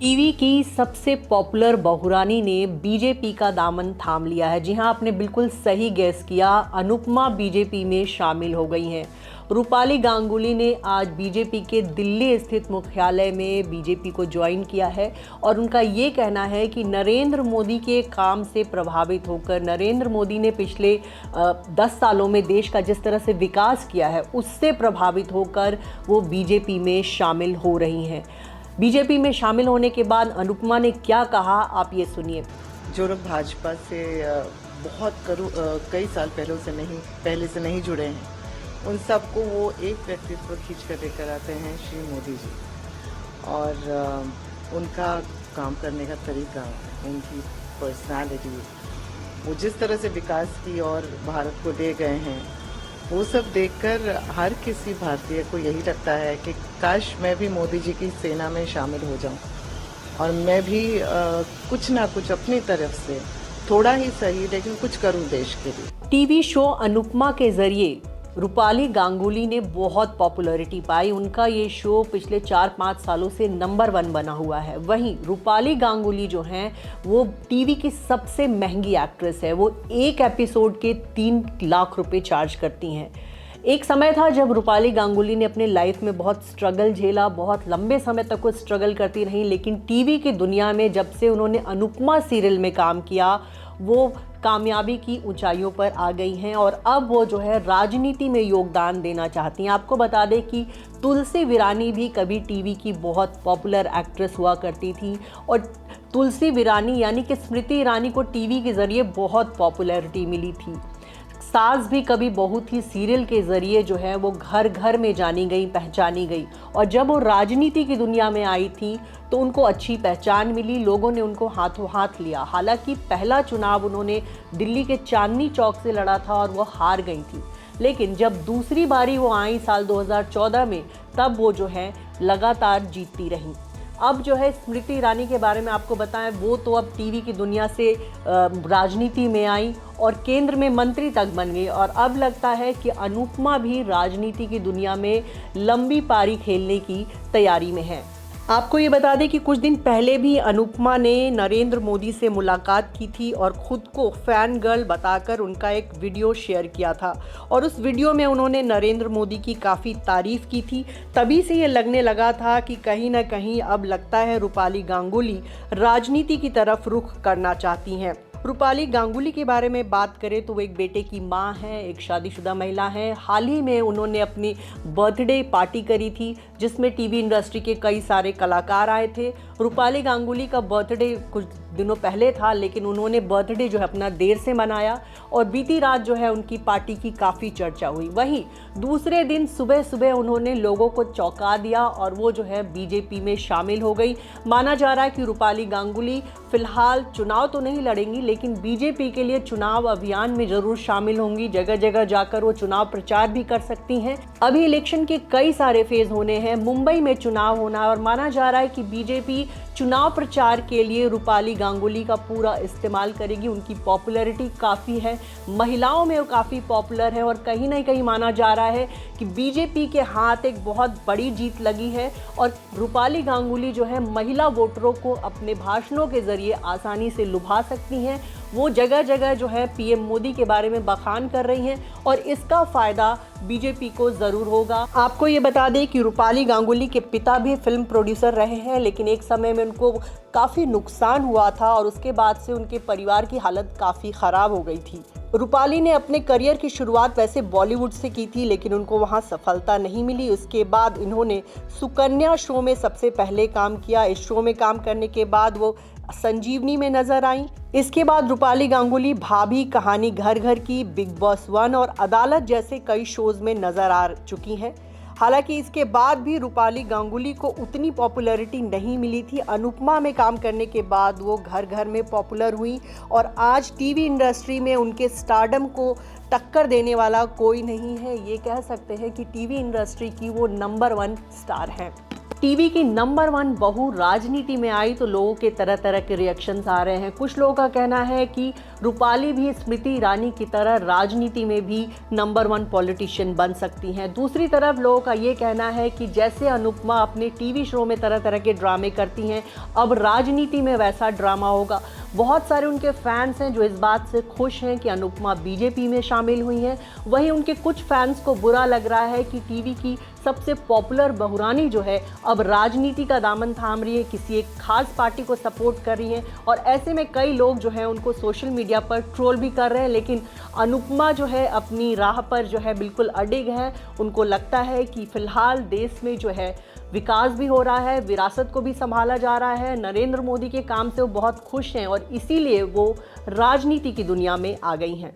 TV की सबसे popular बहुरानी ने बीजेपी का दामन थाम लिया है। जी हां, आपने बिल्कुल सही गैस किया। अनुपमा बीजेपी में शामिल हो गई हैं। रूपाली गांगुली ने आज बीजेपी के दिल्ली स्थित मुख्यालय में बीजेपी को ज्वाइन किया है और उनका ये कहना है कि नरेंद्र मोदी के काम से प्रभावित होकर, नरेंद्र मोदी ने पिछले 10 सालों में देश का जिस तरह से विकास किया है, उससे प्रभावित होकर वो बीजेपी में शामिल हो रही हैं। बीजेपी में शामिल होने के बाद अनुपमा ने क्या कहा, आप ये सुनिए। जो लोग भाजपा से बहुत कई साल पहले से नहीं जुड़े हैं, उन सबको वो एक व्यक्तित्व खींच कर लेकर आते हैं, श्री मोदी जी। और उनका काम करने का तरीका, उनकी पर्सनालिटी, वो जिस तरह से विकास की और भारत को ले गए हैं, वो सब देखकर हर किसी भारतीय को यही लगता है कि काश मैं भी मोदी जी की सेना में शामिल हो जाऊं और मैं भी कुछ ना कुछ अपनी तरफ से, थोड़ा ही सही लेकिन कुछ करूं देश के लिए। टीवी शो अनुपमा के जरिए रूपाली गांगुली ने बहुत पॉपुलैरिटी पाई। उनका ये शो पिछले 4-5 सालों से नंबर 1 बना हुआ है। वहीं रूपाली गांगुली जो हैं, वो टीवी की सबसे महंगी एक्ट्रेस है। वो एक एपिसोड के 3 लाख रुपए चार्ज करती हैं। एक समय था जब रूपाली गांगुली ने अपने लाइफ में बहुत स्ट्रगल झेला, बहुत लंबे समय तक वो स्ट्रगल करती रही, लेकिन टीवी की दुनिया में जब से उन्होंने अनुपमा सीरियल में काम किया, वो कामयाबी की ऊंचाइयों पर आ गई हैं और अब वो जो है राजनीति में योगदान देना चाहती हैं। आपको बता दें कि तुलसी विरानी भी कभी टीवी की बहुत पॉपुलर एक्ट्रेस हुआ करती थी और तुलसी विरानी यानी कि स्मृति ईरानी को टीवी के ज़रिए बहुत पॉपुलैरिटी मिली थी। सास भी कभी बहू थी सीरियल के ज़रिए जो है वो घर घर में जानी गई, पहचानी गई और जब वो राजनीति की दुनिया में आई थी तो उनको अच्छी पहचान मिली, लोगों ने उनको हाथों हाथ लिया। हालांकि पहला चुनाव उन्होंने दिल्ली के चांदनी चौक से लड़ा था और वो हार गई थी, लेकिन जब दूसरी बारी वो आई साल 2014 में, तब वो जो है लगातार जीतती रहीं। अब जो है स्मृति ईरानी के बारे में आपको बताएं, वो तो अब टीवी की दुनिया से राजनीति में आई और केंद्र में मंत्री तक बन गई और अब लगता है कि अनुपमा भी राजनीति की दुनिया में लंबी पारी खेलने की तैयारी में है। आपको ये बता दें कि कुछ दिन पहले भी अनुपमा ने नरेंद्र मोदी से मुलाकात की थी और ख़ुद को फ़ैन गर्ल बताकर उनका एक वीडियो शेयर किया था और उस वीडियो में उन्होंने नरेंद्र मोदी की काफ़ी तारीफ़ की थी। तभी से ये लगने लगा था कि कहीं ना कहीं अब लगता है रूपाली गांगुली राजनीति की तरफ रुख करना चाहती हैं। रूपाली गांगुली के बारे में बात करें तो वो एक बेटे की मां हैं, एक शादीशुदा महिला हैं। हाल ही में उन्होंने अपनी बर्थडे पार्टी करी थी जिसमें टीवी इंडस्ट्री के कई सारे कलाकार आए थे। रूपाली गांगुली का बर्थडे कुछ दिनों पहले था, लेकिन उन्होंने बर्थडे जो है अपना देर से मनाया और बीती रात जो है उनकी पार्टी की काफ़ी चर्चा हुई। वहीं दूसरे दिन सुबह सुबह उन्होंने लोगों को चौंका दिया और वो जो है बीजेपी में शामिल हो गई। माना जा रहा है कि रूपाली गांगुली फिलहाल चुनाव तो नहीं लड़ेंगी, लेकिन बीजेपी के लिए चुनाव अभियान में जरूर शामिल होंगी। जगह जगह जाकर वो चुनाव प्रचार भी कर सकती हैं। अभी इलेक्शन के कई सारे फेज होने हैं, मुंबई में चुनाव होना और माना जा रहा है कि बीजेपी चुनाव प्रचार के लिए रूपाली गांगुली का पूरा इस्तेमाल करेगी। उनकी पॉपुलैरिटी काफ़ी है, महिलाओं में वो काफ़ी पॉपुलर है और कहीं ना कहीं माना जा रहा है कि बीजेपी के हाथ एक बहुत बड़ी जीत लगी है और रूपाली गांगुली जो है महिला वोटरों को अपने भाषणों के जरिए आसानी से लुभा सकती हैं। वो जगह जगह जो है पीएम मोदी के बारे में बखान कर रही हैं और इसका फ़ायदा बीजेपी को ज़रूर होगा। आपको ये बता दें कि रूपाली गांगुली के पिता भी फिल्म प्रोड्यूसर रहे हैं, लेकिन एक समय में उनको काफ़ी नुकसान हुआ था और उसके बाद से उनके परिवार की हालत काफ़ी ख़राब हो गई थी। रूपाली ने अपने करियर की शुरुआत वैसे बॉलीवुड से की थी, लेकिन उनको वहां सफलता नहीं मिली। उसके बाद इन्होंने सुकन्या शो में सबसे पहले काम किया। इस शो में काम करने के बाद वो संजीवनी में नजर आई। इसके बाद रूपाली गांगुली भाभी, कहानी घर घर की, बिग बॉस 1 और अदालत जैसे कई शोज में नजर आ चुकी हैं। हालांकि इसके बाद भी रूपाली गांगुली को उतनी पॉपुलैरिटी नहीं मिली थी। अनुपमा में काम करने के बाद वो घर घर में पॉपुलर हुई और आज टीवी इंडस्ट्री में उनके स्टारडम को टक्कर देने वाला कोई नहीं है। ये कह सकते हैं कि टीवी इंडस्ट्री की वो नंबर 1 स्टार हैं। टीवी की नंबर 1 बहू राजनीति में आई तो लोगों के तरह तरह के रिएक्शंस आ रहे हैं। कुछ लोगों का कहना है कि रूपाली भी स्मृति ईरानी की तरह राजनीति में भी नंबर 1 पॉलिटिशियन बन सकती हैं। दूसरी तरफ लोगों का ये कहना है कि जैसे अनुपमा अपने टीवी शो में तरह तरह के ड्रामे करती हैं, अब राजनीति में वैसा ड्रामा होगा। बहुत सारे उनके फैंस हैं जो इस बात से खुश हैं कि अनुपमा बीजेपी में शामिल हुई हैं। वहीं उनके कुछ फैंस को बुरा लग रहा है कि टीवी की सबसे पॉपुलर बहुरानी जो है अब राजनीति का दामन थाम रही है, किसी एक खास पार्टी को सपोर्ट कर रही हैं। और ऐसे में कई लोग जो हैं उनको सोशल मीडिया पर ट्रोल भी कर रहे हैं। लेकिन अनुपमा जो है अपनी राह पर जो है बिल्कुल अडिग है। उनको लगता है कि फिलहाल देश में जो है विकास भी हो रहा है, विरासत को भी संभाला जा रहा है। नरेंद्र मोदी के काम से वो बहुत खुश हैं और इसीलिए वो राजनीति की दुनिया में आ गई हैं।